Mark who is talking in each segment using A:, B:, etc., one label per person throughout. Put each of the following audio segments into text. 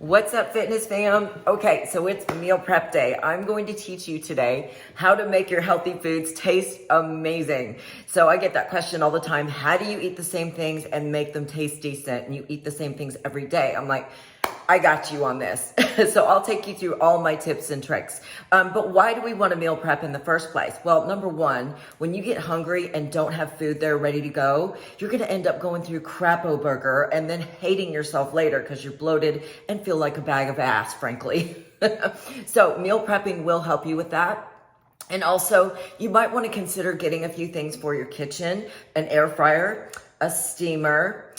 A: What's up, fitness fam? Okay, so it's meal prep day. I'm going to teach you today how to make your healthy foods taste amazing. So I get that question all the time. How do you eat the same things and make them taste decent? And you eat the same things every day. I'm like, I got you on this. So I'll take you through all my tips and tricks. But why do we want to meal prep in the first place? Well, number one, when you get hungry and don't have food there ready to go, you're going to end up going through Crapo Burger and then hating yourself later because you're bloated and feel like a bag of ass, frankly. So meal prepping will help you with that. And also, you might want to consider getting a few things for your kitchen: an air fryer, a steamer,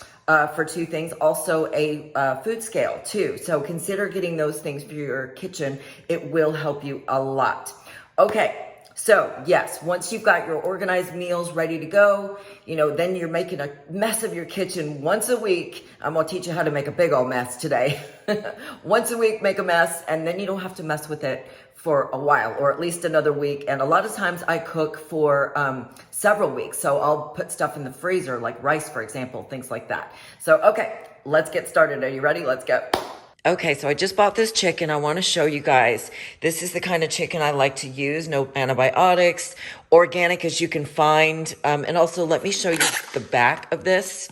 A: for two things, also a food scale too. So consider getting those things for your kitchen. It will help you a lot. Okay, so yes, once you've got your organized meals ready to go, then you're making a mess of your kitchen once a week. I'm gonna teach you how to make a big old mess today. Once a week, make a mess, and then you don't have to mess with it for a while, or at least another week. And a lot of times I cook for several weeks. So I'll put stuff in the freezer, like rice, for example, things like that. So, okay, let's get started. Are you ready? Let's go. Okay, so I just bought this chicken. I want to show you guys. This is the kind of chicken I like to use. No antibiotics, organic as you can find. And also let me show you the back of this.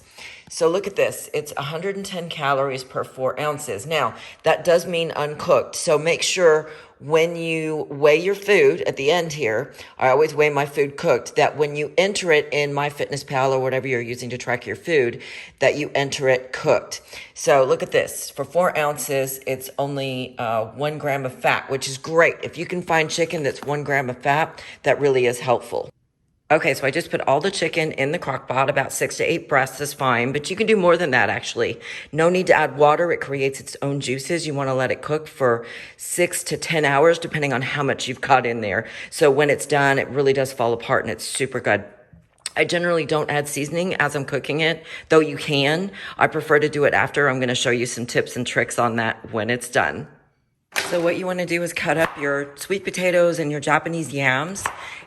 A: So look at this. It's 110 calories per 4 ounces. Now, that does mean uncooked. So make sure when you weigh your food at the end here, I always weigh my food cooked, that when you enter it in MyFitnessPal or whatever you're using to track your food, that you enter it cooked. So look at this. For 4 ounces, it's only 1 gram of fat, which is great. If you can find chicken that's 1 gram of fat, that really is helpful. Okay, so I just put all the chicken in the crock pot. About 6 to 8 breaths is fine, but you can do more than that, actually. No need to add water. It creates its own juices. You want to let it cook for 6 to 10 hours, depending on how much you've got in there. So when it's done, it really does fall apart and it's super good. I generally don't add seasoning as I'm cooking it, though you can. I prefer to do it after. I'm going to show you some tips and tricks on that when it's done. So what you want to do is cut up your sweet potatoes and your Japanese yams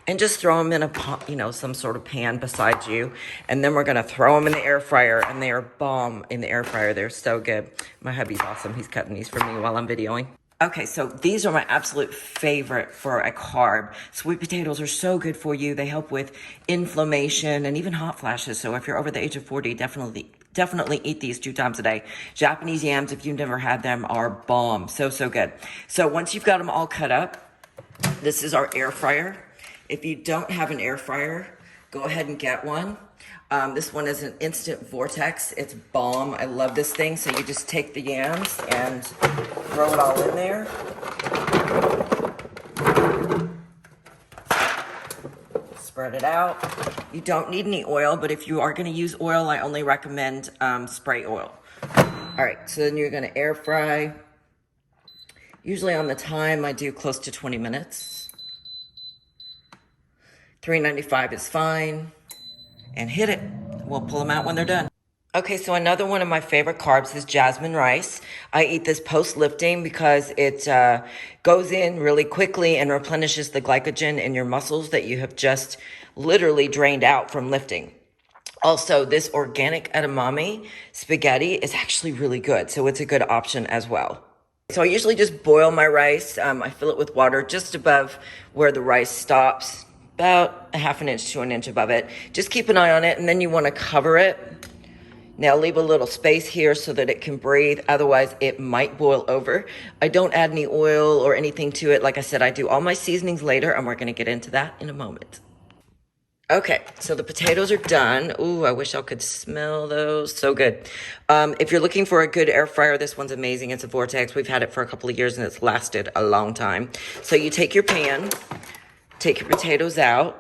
A: and just throw them in a, some sort of pan beside you. And then we're going to throw them in the air fryer, and they are bomb in the air fryer. They're so good. My hubby's awesome. He's cutting these for me while I'm videoing. Okay, so these are my absolute favorite for a carb. Sweet potatoes are so good for you. They help with inflammation and even hot flashes. So if you're over the age of 40, definitely eat these 2 times a day. Japanese yams, if you've never had them, are bomb. So good. So once you've got them all cut up, this is our air fryer. If you don't have an air fryer, go ahead and get one. This one is an instant vortex. It's bomb. I love this thing. So you just take the yams and throw it all in there. Spread it out. You don't need any oil, but if you are going to use oil, I only recommend spray oil. All right, so then you're going to air fry. Usually on the time, I do close to 20 minutes. 395 is fine. And hit it. We'll pull them out when they're done. Okay, so another one of my favorite carbs is jasmine rice. I eat this post-lifting because it goes in really quickly and replenishes the glycogen in your muscles that you have just literally drained out from lifting. Also, this organic edamame spaghetti is actually really good, so it's a good option as well. So I usually just boil my rice. I fill it with water just above where the rice stops, about a half an inch to an inch above it. Just keep an eye on it, and then you want to cover it. Now leave a little space here so that it can breathe. Otherwise, it might boil over. I don't add any oil or anything to it. Like I said, I do all my seasonings later, and we're going to get into that in a moment. Okay, so the potatoes are done. Ooh, I wish I could smell those. So good. If you're looking for a good air fryer, this one's amazing. It's a Vortex. We've had it for a couple of years, and it's lasted a long time. So you take your pan, take your potatoes out,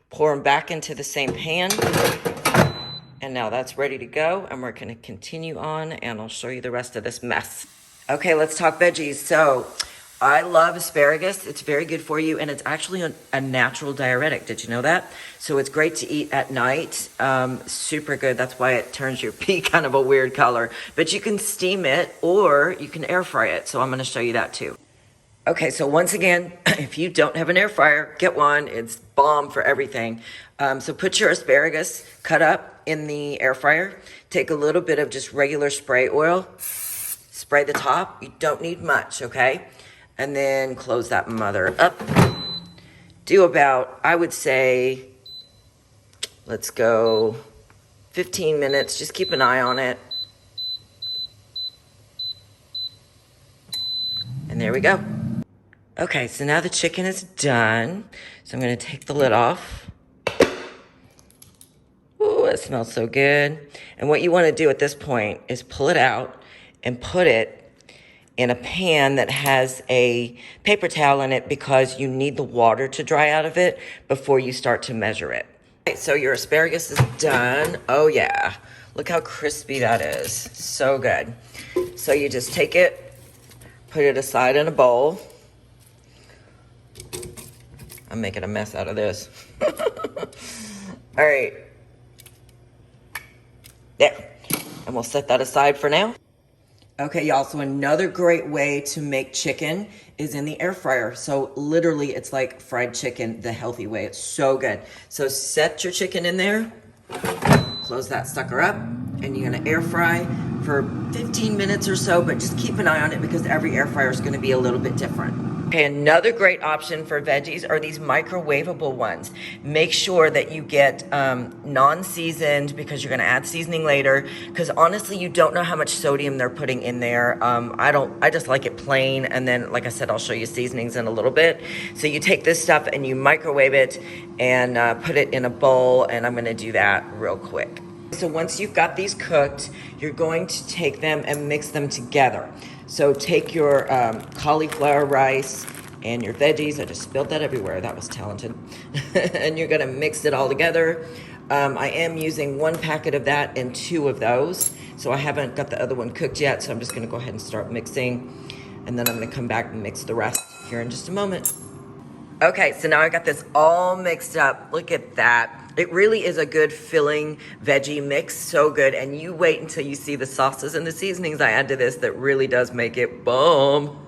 A: pour them back into the same pan, and now that's ready to go, and we're going to continue on, and I'll show you the rest of this mess. Okay, let's talk veggies. So I love asparagus. It's very good for you, and it's actually a natural diuretic. Did you know that? So it's great to eat at night. Super good. That's why it turns your pea kind of a weird color. But you can steam it, or you can air fry it. So I'm going to show you that too. Okay, so once again, if you don't have an air fryer, get one. It's bomb for everything. So put your asparagus cut up in the air fryer. Take a little bit of just regular spray oil. Spray the top. You don't need much, okay? And then close that mother up. Do about, I would say, let's go 15 minutes. Just keep an eye on it. And there we go. Okay, so now the chicken is done. So I'm gonna take the lid off. Ooh, it smells so good. And what you wanna do at this point is pull it out and put it in a pan that has a paper towel in it because you need the water to dry out of it before you start to measure it. Okay, so your asparagus is done. Oh yeah, look how crispy that is. So good. So you just take it, put it aside in a bowl. I'm making a mess out of this. All right. There. And we'll set that aside for now. Okay, y'all, so another great way to make chicken is in the air fryer. So literally, it's like fried chicken, the healthy way. It's so good. So set your chicken in there, close that sucker up, and you're gonna air fry for 15 minutes or so, but just keep an eye on it because every air fryer is gonna be a little bit different. Okay, another great option for veggies are these microwavable ones. Make sure that you get non-seasoned because you're gonna add seasoning later, because honestly, you don't know how much sodium they're putting in there. I just like it plain, and then, like I said, I'll show you seasonings in a little bit. So you take this stuff and you microwave it and put it in a bowl, and I'm gonna do that real quick. So once you've got these cooked, you're going to take them and mix them together. So take your cauliflower rice and your veggies. I just spilled that everywhere. That was talented. And you're gonna mix it all together. I am using 1 packet of that and 2 of those. So I haven't got the other one cooked yet. So I'm just gonna go ahead and start mixing. And then I'm gonna come back and mix the rest here in just a moment. Okay, so now I got this all mixed up. Look at that. It really is a good filling veggie mix, so good. And you wait until you see the sauces and the seasonings I add to this that really does make it bomb.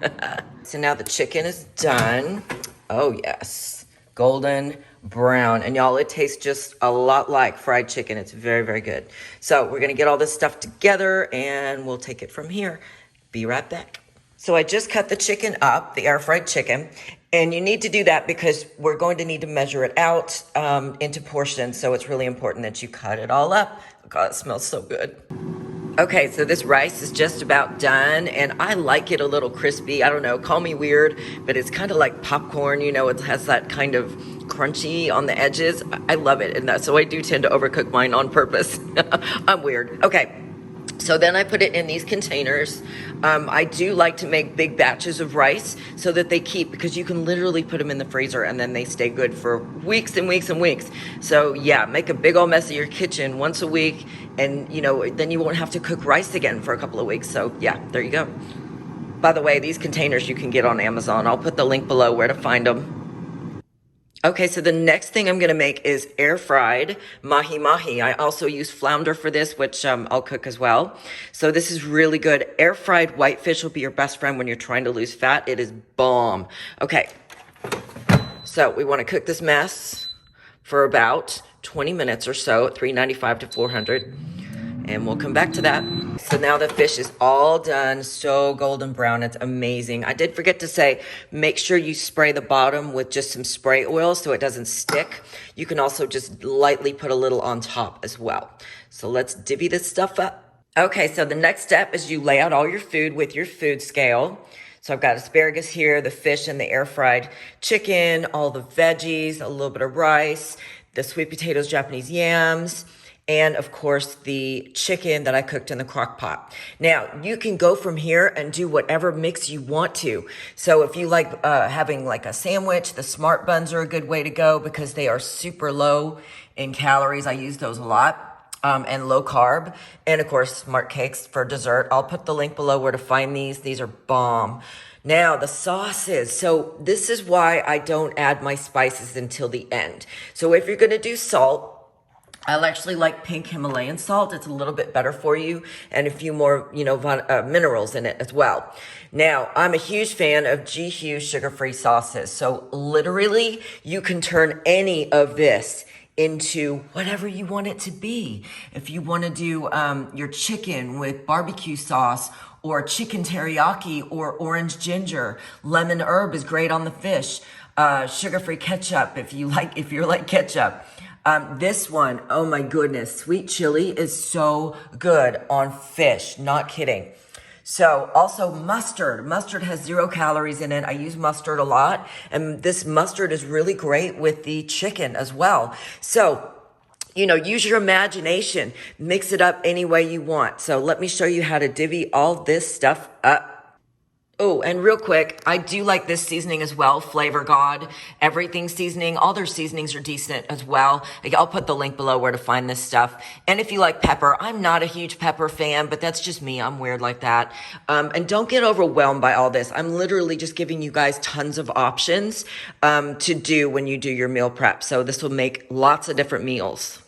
A: So now the chicken is done. Oh yes, golden brown. And y'all, it tastes just a lot like fried chicken. It's very, very good. So we're gonna get all this stuff together and we'll take it from here. Be right back. So I just cut the chicken up, the air fried chicken, and you need to do that because we're going to need to measure it out into portions. So it's really important that you cut it all up. God, it smells so good. Okay, so this rice is just about done, and I like it a little crispy. I don't know, call me weird, but it's kind of like popcorn, you know, it has that kind of crunchy on the edges. I love it, and so I do tend to overcook mine on purpose. I'm weird. Okay. So then I put it in these containers. I do like to make big batches of rice so that they keep, because you can literally put them in the freezer and then they stay good for weeks and weeks and weeks. So yeah, make a big old mess of your kitchen once a week, and you know, then you won't have to cook rice again for a couple of weeks. So yeah, there you go. By the way, these containers you can get on Amazon. I'll put the link below where to find them. Okay, so the next thing I'm gonna make is air fried mahi-mahi. I also use flounder for this, which I'll cook as well. So this is really good. Air fried whitefish will be your best friend when you're trying to lose fat. It is bomb. Okay, so we wanna cook this mess for about 20 minutes or so at 395 to 400. And we'll come back to that. So now the fish is all done, so golden brown, it's amazing. I did forget to say, make sure you spray the bottom with just some spray oil so it doesn't stick. You can also just lightly put a little on top as well. So let's divvy this stuff up. Okay, so the next step is you lay out all your food with your food scale. So I've got asparagus here, the fish and the air fried chicken, all the veggies, a little bit of rice, the sweet potatoes, Japanese yams, and of course the chicken that I cooked in the crock pot. Now you can go from here and do whatever mix you want to. So if you like having like a sandwich, the SmartBuns are a good way to go because they are super low in calories. I use those a lot. And low carb, and of course SmartCakes for dessert. I'll put the link below where to find these. These are bomb. Now the sauces. So this is why I don't add my spices until the end. So if you're gonna do salt, I actually like pink Himalayan salt. It's a little bit better for you and a few more, minerals in it as well. Now, I'm a huge fan of G Hughes sugar-free sauces. So literally, you can turn any of this into whatever you want it to be. If you want to do your chicken with barbecue sauce or chicken teriyaki or orange ginger, lemon herb is great on the fish. Sugar-free ketchup if you're like ketchup. This one, oh my goodness, sweet chili is so good on fish, not kidding. So also mustard. Mustard has 0 calories in it. I use mustard a lot, and this mustard is really great with the chicken as well. So, use your imagination, mix it up any way you want. So let me show you how to divvy all this stuff up. Oh, and real quick, I do like this seasoning as well, Flavor God, everything seasoning. All their seasonings are decent as well. I'll put the link below where to find this stuff. And if you like pepper, I'm not a huge pepper fan, but that's just me. I'm weird like that. And don't get overwhelmed by all this. I'm literally just giving you guys tons of options to do when you do your meal prep. So this will make lots of different meals.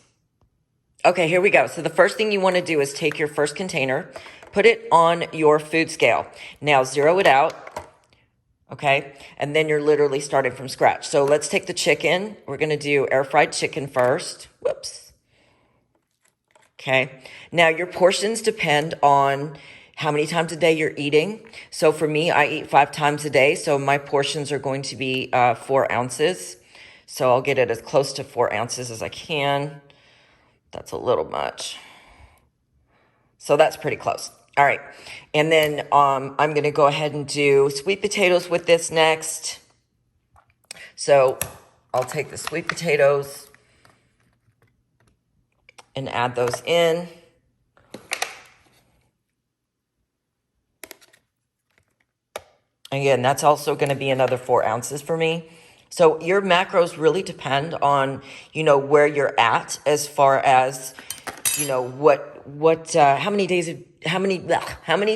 A: Okay, here we go. So the first thing you want to do is take your first container, put it on your food scale. Now zero it out, okay? And then you're literally starting from scratch. So let's take the chicken. We're gonna do air fried chicken first. Whoops. Okay, now your portions depend on how many times a day you're eating. So for me, I eat 5 times a day. So my portions are going to be 4 ounces. So I'll get it as close to 4 ounces as I can. That's a little much. So that's pretty close. All right. And then I'm going to go ahead and do sweet potatoes with this next. So I'll take the sweet potatoes and add those in. Again, that's also going to be another 4 ounces for me. So your macros really depend on, where you're at as far as, how many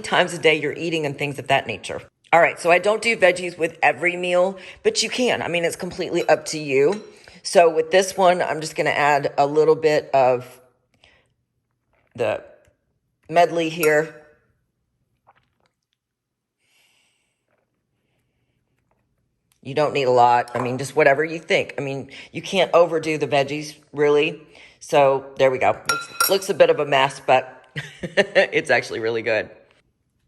A: times a day you're eating and things of that nature. All right. So I don't do veggies with every meal, but you can. I mean, it's completely up to you. So with this one, I'm just going to add a little bit of the medley here. You don't need a lot. I mean, just whatever you think. I mean, you can't overdo the veggies, really. So there we go. Looks a bit of a mess, but it's actually really good.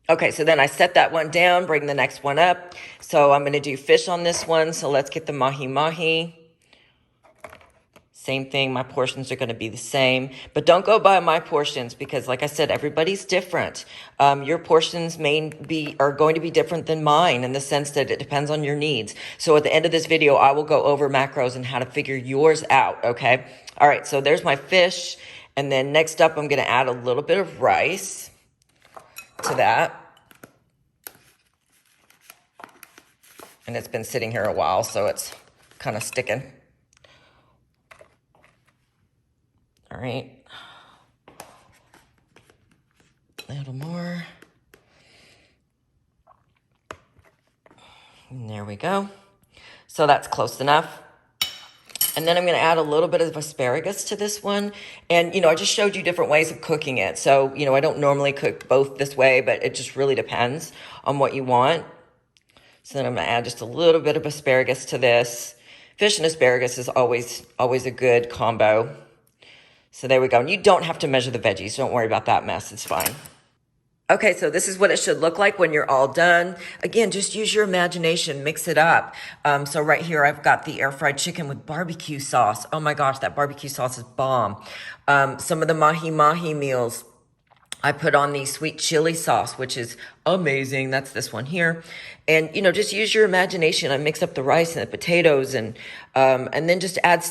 A: Okay, so then I set that one down, bring the next one up. So I'm going to do fish on this one. So let's get the mahi-mahi. Same thing, my portions are going to be the same, but don't go by my portions because like I said, everybody's different. Your portions are going to be different than mine in the sense that it depends on your needs. So at the end of this video, I will go over macros and how to figure yours out, okay? All right, so there's my fish. And then next up, I'm going to add a little bit of rice to that. And it's been sitting here a while, so it's kind of sticking. All right, a little more. And there we go. So that's close enough. And then I'm going to add a little bit of asparagus to this one. And, I just showed you different ways of cooking it. So, I don't normally cook both this way, but it just really depends on what you want. So then I'm going to add just a little bit of asparagus to this. Fish and asparagus is always a good combo. So there we go. And you don't have to measure the veggies. Don't worry about that mess. It's fine. Okay, so this is what it should look like when you're all done. Again, just use your imagination, mix it up. So right here, I've got the air fried chicken with barbecue sauce. Oh my gosh, that barbecue sauce is bomb. Some of the mahi-mahi meals, I put on the sweet chili sauce, which is amazing. That's this one here. And, just use your imagination. I mix up the rice and the potatoes and then just add,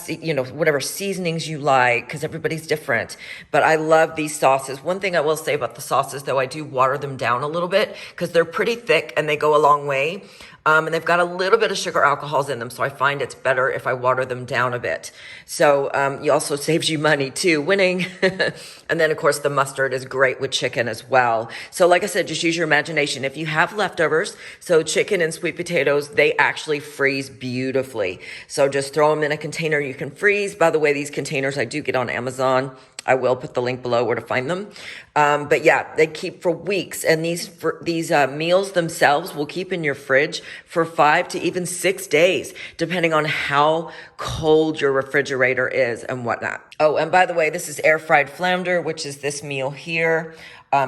A: whatever seasonings you like because everybody's different. But I love these sauces. One thing I will say about the sauces, though, I do water them down a little bit because they're pretty thick and they go a long way. And they've got a little bit of sugar alcohols in them. So I find it's better if I water them down a bit. So it also saves you money too, winning. And then, of course, the mustard is great with chicken as well. So like I said, just use your imagination. imagination. If you have leftovers, so chicken and sweet potatoes, they actually freeze beautifully. So just throw them in a container you can freeze. By the way, these containers I do get on Amazon. I will put the link below where to find them. But yeah, they keep for weeks. And these meals themselves will keep in your fridge for 5 to even 6 days, depending on how cold your refrigerator is and whatnot. Oh, and by the way, this is air fried flounder, which is this meal here.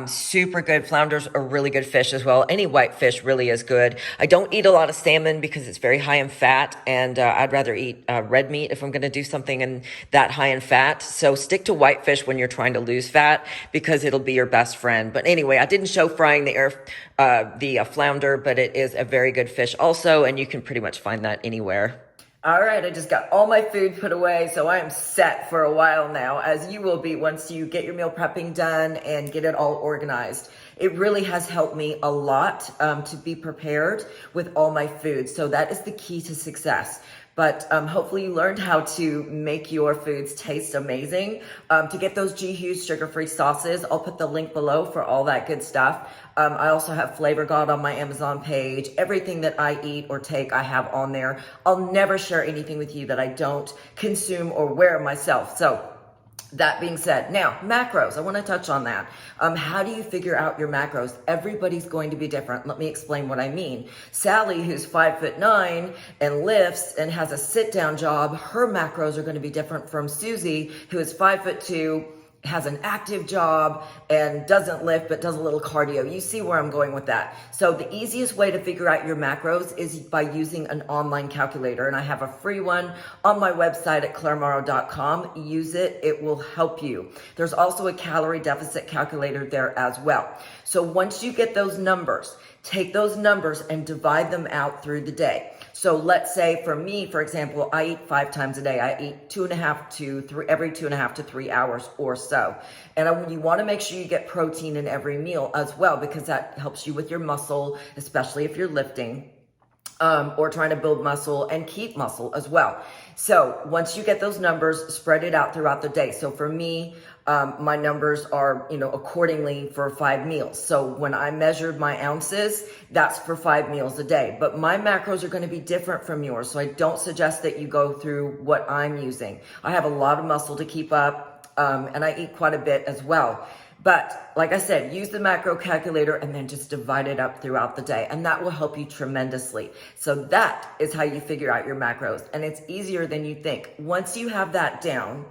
A: Super good. Flounders are really good fish as well. Any white fish really is good. I don't eat a lot of salmon because it's very high in fat, and I'd rather eat red meat if I'm going to do something that high in fat. So stick to white fish when you're trying to lose fat because it'll be your best friend. But anyway, I didn't show frying the flounder, but it is a very good fish also, and you can pretty much find that anywhere. All right, I just got all my food put away, so I am set for a while now, as you will be once you get your meal prepping done and get it all organized. It really has helped me a lot to be prepared with all my food, so that is the key to success. But hopefully you learned how to make your foods taste amazing. To get those G. Hughes sugar-free sauces, I'll put the link below for all that good stuff. I also have Flavor God on my Amazon page. Everything that I eat or take, I have on there. I'll never share anything with you that I don't consume or wear myself. So that being said, now macros, I want to touch on that. How do you figure out your macros? Everybody's going to be different. Let me explain what I mean. Sally, who's 5'9" and lifts and has a sit down job, her macros are going to be different from Susie, who is 5'2", has an active job and doesn't lift but does a little cardio. You see where I'm going with that. So the easiest way to figure out your macros is by using an online calculator, and I have a free one on my website at clairemorrow.com. Use it. It will help you. There's also a calorie deficit calculator there as well. So once you get those numbers, take those numbers and divide them out through the day. So let's say for me, for example, I eat 5 times a day. I eat every 2.5 to 3 hours or so. And you want to make sure you get protein in every meal as well, because that helps you with your muscle, especially if you're lifting. Or trying to build muscle and keep muscle as well. So once you get those numbers, spread it out throughout the day. So for me, my numbers are, accordingly for 5 meals. So when I measured my ounces, that's for 5 meals a day. But my macros are going to be different from yours. So I don't suggest that you go through what I'm using. I have a lot of muscle to keep up, and I eat quite a bit as well. But like I said, use the macro calculator and then just divide it up throughout the day. And that will help you tremendously. So that is how you figure out your macros. And it's easier than you think. Once you have that down,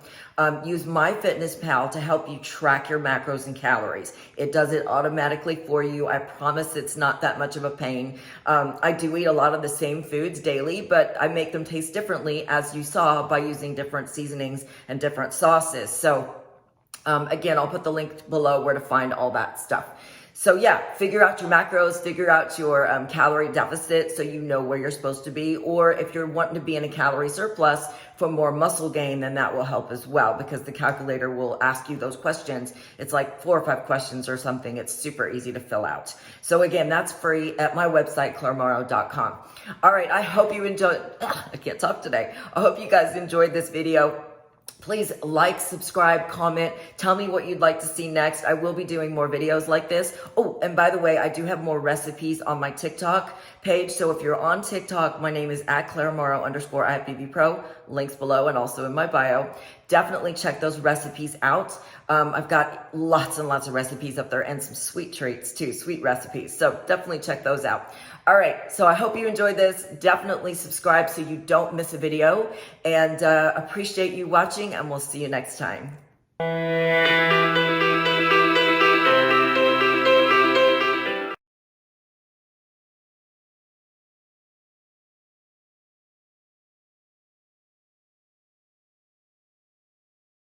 A: use MyFitnessPal to help you track your macros and calories. It does it automatically for you. I promise it's not that much of a pain. I do eat a lot of the same foods daily, but I make them taste differently, as you saw, by using different seasonings and different sauces. So again, I'll put the link below where to find all that stuff. So yeah, figure out your macros, figure out your calorie deficit so you know where you're supposed to be. Or if you're wanting to be in a calorie surplus for more muscle gain, then that will help as well, because the calculator will ask you those questions. It's like 4 or 5 questions or something. It's super easy to fill out. So again, that's free at my website, clairemorrow.com. All right, I hope you enjoyed. I can't talk today. I hope you guys enjoyed this video. Please like, subscribe, comment, tell me what you'd like to see next. I will be doing more videos like this. Oh, and by the way, I do have more recipes on my TikTok page. So if you're on TikTok, my name is @Clairemorrow_@BBPro. Links below and also in my bio. Definitely check those recipes out. I've got lots and lots of recipes up there and some sweet treats too, sweet recipes. So definitely check those out. All right, so I hope you enjoyed this. Definitely subscribe so you don't miss a video, and appreciate you watching, and we'll see you next time.